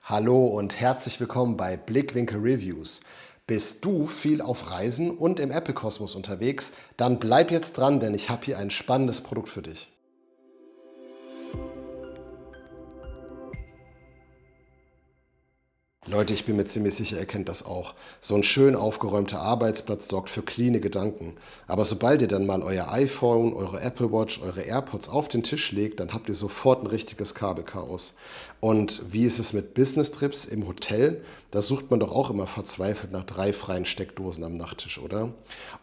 Hallo und herzlich willkommen bei Blickwinkel Reviews. Bist du viel auf Reisen und im Apple-Kosmos unterwegs? Dann bleib jetzt dran, denn ich habe hier ein spannendes Produkt für dich. Leute, ich bin mir ziemlich sicher, ihr kennt das auch. So ein schön aufgeräumter Arbeitsplatz sorgt für cleane Gedanken. Aber sobald ihr dann mal euer iPhone, eure Apple Watch, eure AirPods auf den Tisch legt, dann habt ihr sofort ein richtiges Kabelchaos. Und wie ist es mit Business-Trips im Hotel? Da sucht man doch auch immer verzweifelt nach 3 freien Steckdosen am Nachttisch, oder?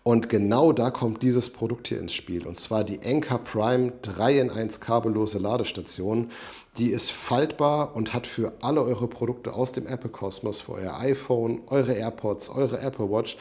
Und genau da kommt dieses Produkt hier ins Spiel. Und zwar die Anker Prime 3 in 1 kabellose Ladestation. Die ist faltbar und hat für alle eure Produkte aus dem Apple-Kosmos, für euer iPhone, eure AirPods, eure Apple Watch,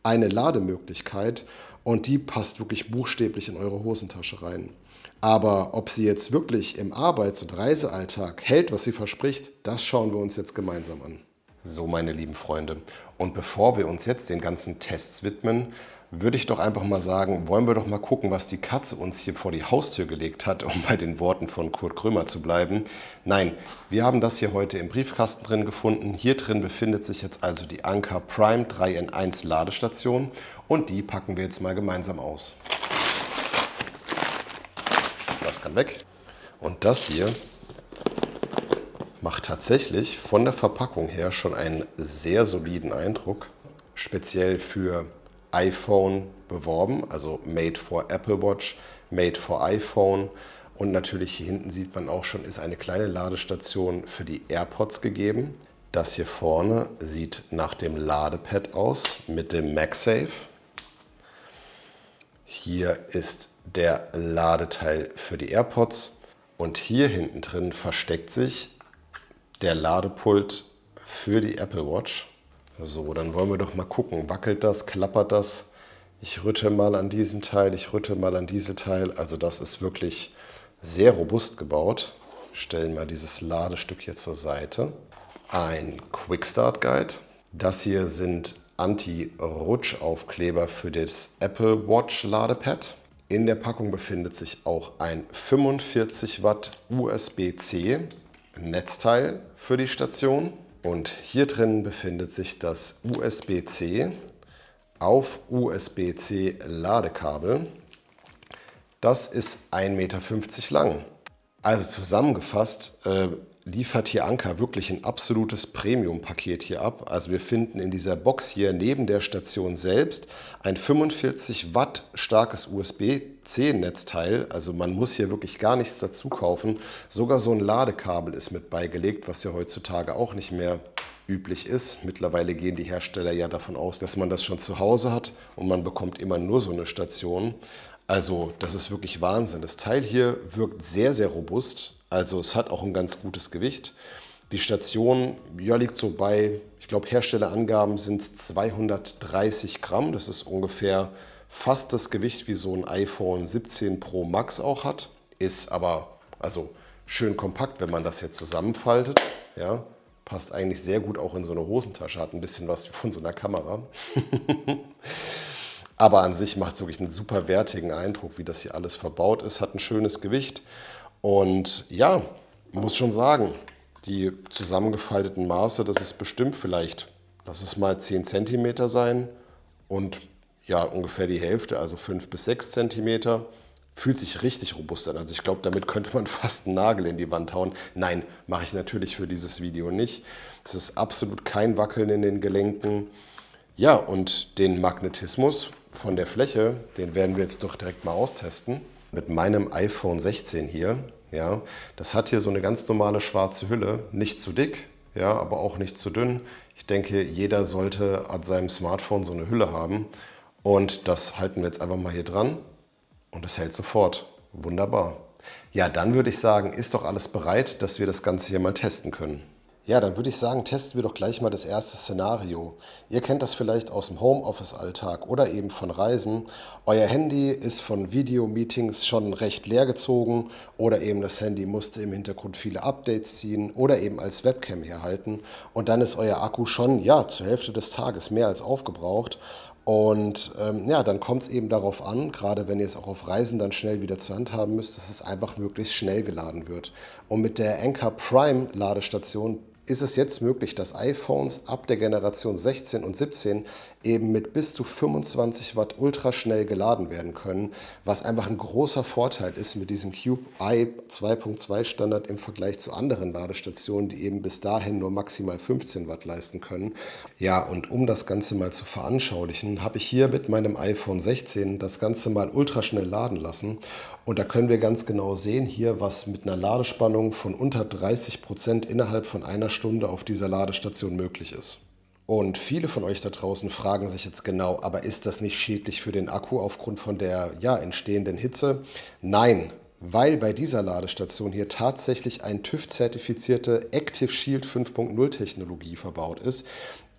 eine Lademöglichkeit. Und die passt wirklich buchstäblich in eure Hosentasche rein. Aber ob sie jetzt wirklich im Arbeits- und Reisealltag hält, was sie verspricht, das schauen wir uns jetzt gemeinsam an. So, meine lieben Freunde, und bevor wir uns jetzt den ganzen Tests widmen, würde ich doch einfach mal sagen, wollen wir doch mal gucken, was die Katze uns hier vor die Haustür gelegt hat, um bei den Worten von Kurt Krömer zu bleiben. Nein, wir haben das hier heute im Briefkasten drin gefunden. Hier drin befindet sich jetzt also die Anker Prime 3 in 1 Ladestation und die packen wir jetzt mal gemeinsam aus. Das kann weg. Und das hier macht tatsächlich von der Verpackung her schon einen sehr soliden Eindruck. Speziell für iPhone beworben, also made for Apple Watch, made for iPhone. Und natürlich hier hinten sieht man auch schon, ist eine kleine Ladestation für die AirPods gegeben. Das hier vorne sieht nach dem Ladepad aus mit dem MagSafe. Hier ist der Ladeteil für die AirPods und hier hinten drin versteckt sich der Ladepult für die Apple Watch. So, dann wollen wir doch mal gucken. Wackelt das, klappert das? Ich rüttle mal an diesem Teil, ich rüttle mal an diesem Teil. Also das ist wirklich sehr robust gebaut. Stellen mal dieses Ladestück hier zur Seite. Ein Quick Start Guide. Das hier sind Anti-Rutschaufkleber für das Apple Watch Ladepad. In der Packung befindet sich auch ein 45 Watt USB-C Netzteil für die Station. Und hier drin befindet sich das USB-C auf USB-C Ladekabel. Das ist 1,50 Meter lang. Also zusammengefasst liefert hier Anker wirklich ein absolutes Premium-Paket hier ab. Also wir finden in dieser Box hier neben der Station selbst ein 45 Watt starkes USB-C-Netzteil. Also man muss hier wirklich gar nichts dazu kaufen. Sogar so ein Ladekabel ist mit beigelegt, was ja heutzutage auch nicht mehr üblich ist. Mittlerweile gehen die Hersteller ja davon aus, dass man das schon zu Hause hat und man bekommt immer nur so eine Station. Also das ist wirklich Wahnsinn. Das Teil hier wirkt sehr, sehr robust. Also es hat auch ein ganz gutes Gewicht. Die Station liegt so bei, ich glaube Herstellerangaben sind 230 Gramm. Das ist ungefähr fast das Gewicht wie so ein iPhone 17 Pro Max auch hat. Ist aber also schön kompakt, wenn man das jetzt zusammenfaltet. Ja, passt eigentlich sehr gut auch in so eine Hosentasche. Hat ein bisschen was von so einer Kamera. Aber an sich macht es wirklich einen super wertigen Eindruck, wie das hier alles verbaut ist. Hat ein schönes Gewicht. Und ja, muss schon sagen, die zusammengefalteten Maße, das ist bestimmt vielleicht, lass es mal 10 cm sein und ja, ungefähr die Hälfte, also 5 bis 6 cm. Fühlt sich richtig robust an. Also ich glaube, damit könnte man fast einen Nagel in die Wand hauen. Nein, mache ich natürlich für dieses Video nicht. Es ist absolut kein Wackeln in den Gelenken. Ja, und den Magnetismus von der Fläche, den werden wir jetzt doch direkt mal austesten. Mit meinem iPhone 16 hier, ja, das hat hier so eine ganz normale schwarze Hülle, nicht zu dick, ja, aber auch nicht zu dünn. Ich denke, jeder sollte an seinem Smartphone so eine Hülle haben und das halten wir jetzt einfach mal hier dran und es hält sofort. Wunderbar. Ja, dann würde ich sagen, ist doch alles bereit, dass wir das Ganze hier mal testen können. Ja, dann würde ich sagen, testen wir doch gleich mal das erste Szenario. Ihr kennt das vielleicht aus dem Homeoffice-Alltag oder eben von Reisen. Euer Handy ist von Videomeetings schon recht leer gezogen oder eben das Handy musste im Hintergrund viele Updates ziehen oder eben als Webcam herhalten. Und dann ist euer Akku schon, ja, zur Hälfte des Tages mehr als aufgebraucht. Und ja, dann kommt es eben darauf an, gerade wenn ihr es auch auf Reisen dann schnell wieder zur Hand haben müsst, dass es einfach möglichst schnell geladen wird. Und mit der Anker Prime Ladestation ist es jetzt möglich, dass iPhones ab der Generation 16 und 17 eben mit bis zu 25 Watt ultraschnell geladen werden können, was einfach ein großer Vorteil ist mit diesem Cube i 2.2 Standard im Vergleich zu anderen Ladestationen, die eben bis dahin nur maximal 15 Watt leisten können. Ja, und um das Ganze mal zu veranschaulichen, habe ich hier mit meinem iPhone 16 das Ganze mal ultraschnell laden lassen. Und da können wir ganz genau sehen hier, was mit einer Ladespannung von unter 30% innerhalb von einer Stunde auf dieser Ladestation möglich ist. Und viele von euch da draußen fragen sich jetzt genau, aber ist das nicht schädlich für den Akku aufgrund von der entstehenden Hitze? Nein, weil bei dieser Ladestation hier tatsächlich ein TÜV-zertifizierte Active Shield 5.0 Technologie verbaut ist.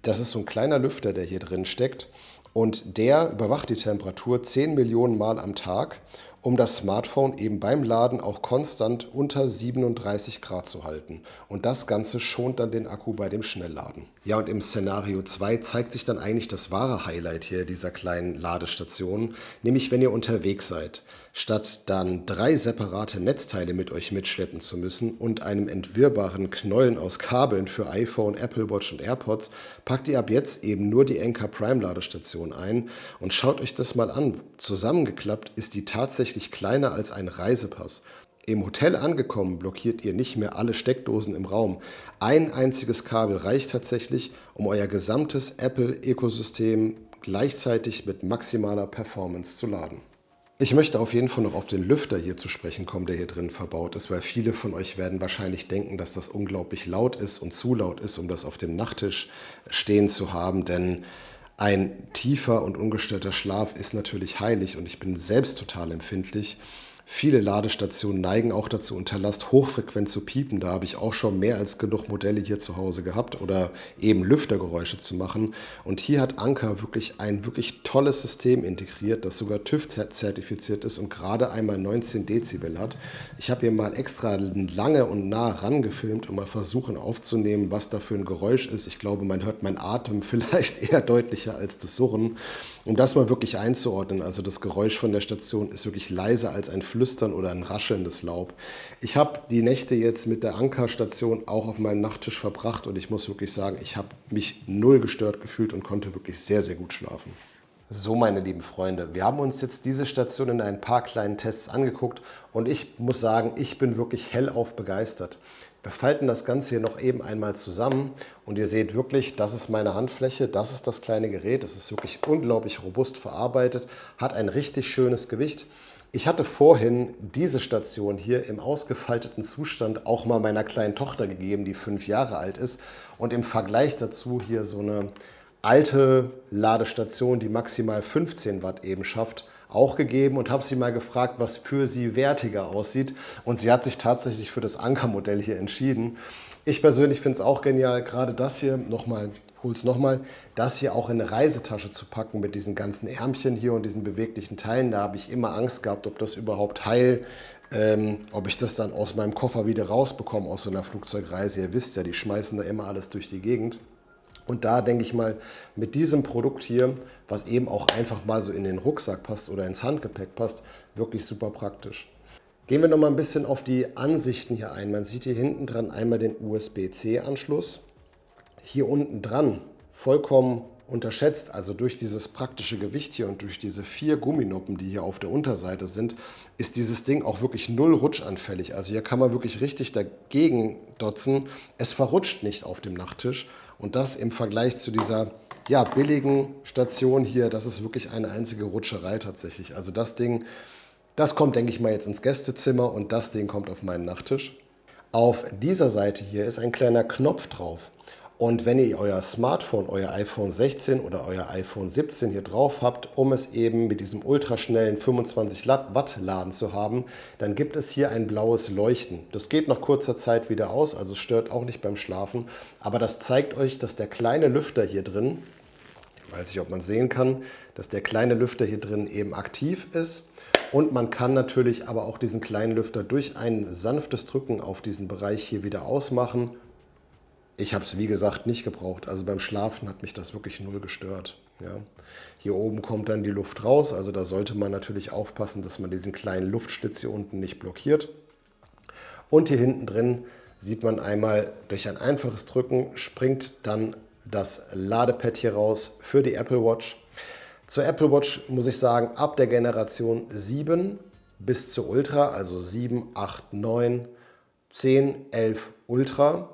Das ist so ein kleiner Lüfter, der hier drin steckt und der überwacht die Temperatur 10 Millionen Mal am Tag, um das Smartphone eben beim Laden auch konstant unter 37 Grad zu halten. Und das Ganze schont dann den Akku bei dem Schnellladen. Ja, und im Szenario 2 zeigt sich dann eigentlich das wahre Highlight hier dieser kleinen Ladestation, nämlich wenn ihr unterwegs seid. Statt dann 3 separate Netzteile mit euch mitschleppen zu müssen und einem entwirrbaren Knollen aus Kabeln für iPhone, Apple Watch und AirPods, packt ihr ab jetzt eben nur die Anker Prime Ladestation ein und schaut euch das mal an. Zusammengeklappt ist die tatsächlich kleiner als ein Reisepass. Im Hotel angekommen blockiert ihr nicht mehr alle Steckdosen im Raum. Ein einziges Kabel reicht tatsächlich, um euer gesamtes Apple-Ökosystem gleichzeitig mit maximaler Performance zu laden. Ich möchte auf jeden Fall noch auf den Lüfter hier zu sprechen kommen, der hier drin verbaut ist, weil viele von euch werden wahrscheinlich denken, dass das unglaublich laut ist und zu laut ist, um das auf dem Nachttisch stehen zu haben, denn ein tiefer und ungestörter Schlaf ist natürlich heilig und ich bin selbst total empfindlich. Viele Ladestationen neigen auch dazu, unter Last hochfrequent zu piepen. Da habe ich auch schon mehr als genug Modelle hier zu Hause gehabt oder eben Lüftergeräusche zu machen. Und hier hat Anker wirklich ein wirklich tolles System integriert, das sogar TÜV-zertifiziert ist und gerade einmal 19 Dezibel hat. Ich habe hier mal extra lange und nah rangefilmt und mal versuchen aufzunehmen, was da für ein Geräusch ist. Ich glaube, man hört meinen Atem vielleicht eher deutlicher als das Surren. Um das mal wirklich einzuordnen, also das Geräusch von der Station ist wirklich leiser als ein Flüstern oder ein raschelndes Laub. Ich habe die Nächte jetzt mit der Anker-Station auch auf meinem Nachttisch verbracht und ich muss wirklich sagen, ich habe mich null gestört gefühlt und konnte wirklich sehr, sehr gut schlafen. So, meine lieben Freunde, wir haben uns jetzt diese Station in ein paar kleinen Tests angeguckt und ich muss sagen, ich bin wirklich hellauf begeistert. Wir falten das Ganze hier noch eben einmal zusammen und ihr seht wirklich, das ist meine Handfläche, das ist das kleine Gerät, das ist wirklich unglaublich robust verarbeitet, hat ein richtig schönes Gewicht. Ich hatte vorhin diese Station hier im ausgefalteten Zustand auch mal meiner kleinen Tochter gegeben, die 5 Jahre alt ist und im Vergleich dazu hier so eine alte Ladestation, die maximal 15 Watt eben schafft, auch gegeben und habe sie mal gefragt, was für sie wertiger aussieht. Und sie hat sich tatsächlich für das Anker-Modell hier entschieden. Ich persönlich finde es auch genial, gerade das hier, das hier auch in eine Reisetasche zu packen mit diesen ganzen Ärmchen hier und diesen beweglichen Teilen. Da habe ich immer Angst gehabt, ob das überhaupt ob ich das dann aus meinem Koffer wieder rausbekomme aus so einer Flugzeugreise. Ihr wisst ja, die schmeißen da immer alles durch die Gegend. Und da denke ich mal, mit diesem Produkt hier, was eben auch einfach mal so in den Rucksack passt oder ins Handgepäck passt, wirklich super praktisch. Gehen wir noch mal ein bisschen auf die Ansichten hier ein. Man sieht hier hinten dran einmal den USB-C-Anschluss. Hier unten dran, vollkommen unterschätzt, also durch dieses praktische Gewicht hier und durch diese 4 Gumminoppen, die hier auf der Unterseite sind, ist dieses Ding auch wirklich null rutschanfällig. Also hier kann man wirklich richtig dagegen dotzen. Es verrutscht nicht auf dem Nachttisch und das im Vergleich zu dieser billigen Station hier, das ist wirklich eine einzige Rutscherei tatsächlich. Also das Ding, das kommt, denke ich mal, jetzt ins Gästezimmer und das Ding kommt auf meinen Nachttisch. Auf dieser Seite hier ist ein kleiner Knopf drauf. Und wenn ihr euer Smartphone, euer iPhone 16 oder euer iPhone 17 hier drauf habt, um es eben mit diesem ultraschnellen 25 Watt Laden zu haben, dann gibt es hier ein blaues Leuchten. Das geht nach kurzer Zeit wieder aus, also stört auch nicht beim Schlafen. Aber das zeigt euch, dass der kleine Lüfter hier drin, ich weiß nicht, ob man sehen kann, dass der kleine Lüfter hier drin eben aktiv ist. Und man kann natürlich aber auch diesen kleinen Lüfter durch ein sanftes Drücken auf diesen Bereich hier wieder ausmachen. Ich habe es, wie gesagt, nicht gebraucht. Also beim Schlafen hat mich das wirklich null gestört. Ja. Hier oben kommt dann die Luft raus. Also da sollte man natürlich aufpassen, dass man diesen kleinen Luftschlitz hier unten nicht blockiert. Und hier hinten drin sieht man einmal, durch ein einfaches Drücken springt dann das Ladepad hier raus für die Apple Watch. Zur Apple Watch muss ich sagen, ab der Generation 7 bis zur Ultra, also 7, 8, 9, 10, 11 Ultra,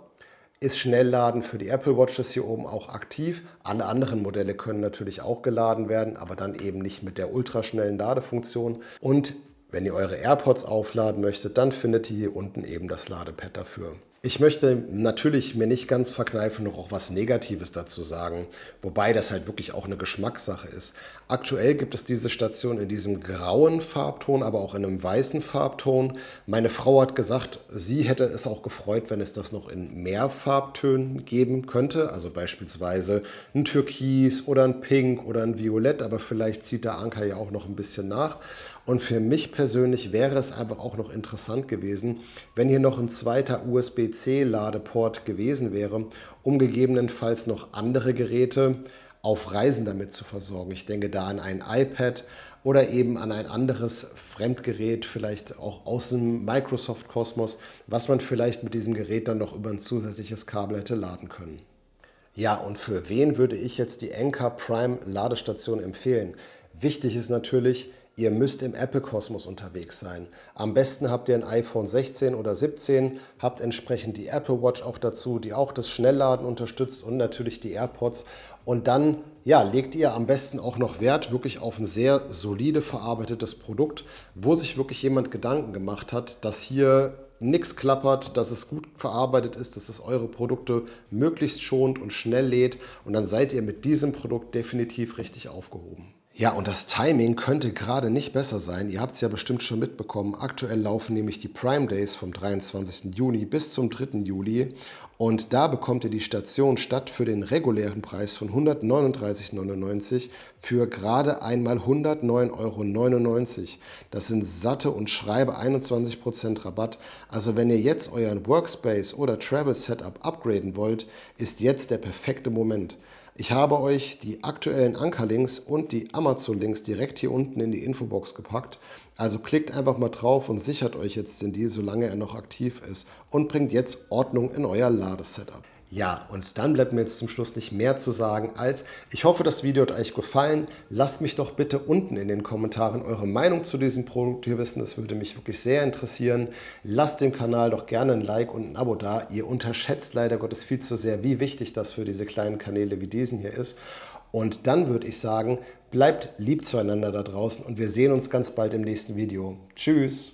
ist Schnellladen für die Apple Watches hier oben auch aktiv. Alle anderen Modelle können natürlich auch geladen werden, aber dann eben nicht mit der ultraschnellen Ladefunktion. Und wenn ihr eure AirPods aufladen möchtet, dann findet ihr hier unten eben das Ladepad dafür. Ich möchte natürlich mir nicht ganz verkneifen, noch auch was Negatives dazu sagen, wobei das halt wirklich auch eine Geschmackssache ist. Aktuell gibt es diese Station in diesem grauen Farbton, aber auch in einem weißen Farbton. Meine Frau hat gesagt, sie hätte es auch gefreut, wenn es das noch in mehr Farbtönen geben könnte, also beispielsweise ein Türkis oder ein Pink oder ein Violett, aber vielleicht zieht der Anker ja auch noch ein bisschen nach. Und für mich persönlich wäre es einfach auch noch interessant gewesen, wenn hier noch ein zweiter USB-C-Ladeport gewesen wäre, um gegebenenfalls noch andere Geräte auf Reisen damit zu versorgen. Ich denke da an ein iPad oder eben an ein anderes Fremdgerät, vielleicht auch aus dem Microsoft-Kosmos, was man vielleicht mit diesem Gerät dann noch über ein zusätzliches Kabel hätte laden können. Ja, und für wen würde ich jetzt die Anker Prime Ladestation empfehlen? Wichtig ist natürlich, ihr müsst im Apple-Kosmos unterwegs sein. Am besten habt ihr ein iPhone 16 oder 17, habt entsprechend die Apple Watch auch dazu, die auch das Schnellladen unterstützt und natürlich die AirPods. Und dann ja, legt ihr am besten auch noch Wert wirklich auf ein sehr solide verarbeitetes Produkt, wo sich wirklich jemand Gedanken gemacht hat, dass hier nichts klappert, dass es gut verarbeitet ist, dass es eure Produkte möglichst schont und schnell lädt. Und dann seid ihr mit diesem Produkt definitiv richtig aufgehoben. Ja, und das Timing könnte gerade nicht besser sein. Ihr habt es ja bestimmt schon mitbekommen. Aktuell laufen nämlich die Prime Days vom 23. Juni bis zum 3. Juli. Und da bekommt ihr die Station statt für den regulären Preis von 139,99 für gerade einmal 109,99 €. Das sind satte und schreibe 21% Rabatt. Also wenn ihr jetzt euren Workspace oder Travel Setup upgraden wollt, ist jetzt der perfekte Moment. Ich habe euch die aktuellen Ankerlinks und die Amazon-Links direkt hier unten in die Infobox gepackt. Also klickt einfach mal drauf und sichert euch jetzt den Deal, solange er noch aktiv ist und bringt jetzt Ordnung in euer Ladesetup. Ja, und dann bleibt mir jetzt zum Schluss nicht mehr zu sagen, als ich hoffe, das Video hat euch gefallen. Lasst mich doch bitte unten in den Kommentaren eure Meinung zu diesem Produkt hier wissen. Das würde mich wirklich sehr interessieren. Lasst dem Kanal doch gerne ein Like und ein Abo da. Ihr unterschätzt leider Gottes viel zu sehr, wie wichtig das für diese kleinen Kanäle wie diesen hier ist. Und dann würde ich sagen, bleibt lieb zueinander da draußen und wir sehen uns ganz bald im nächsten Video. Tschüss!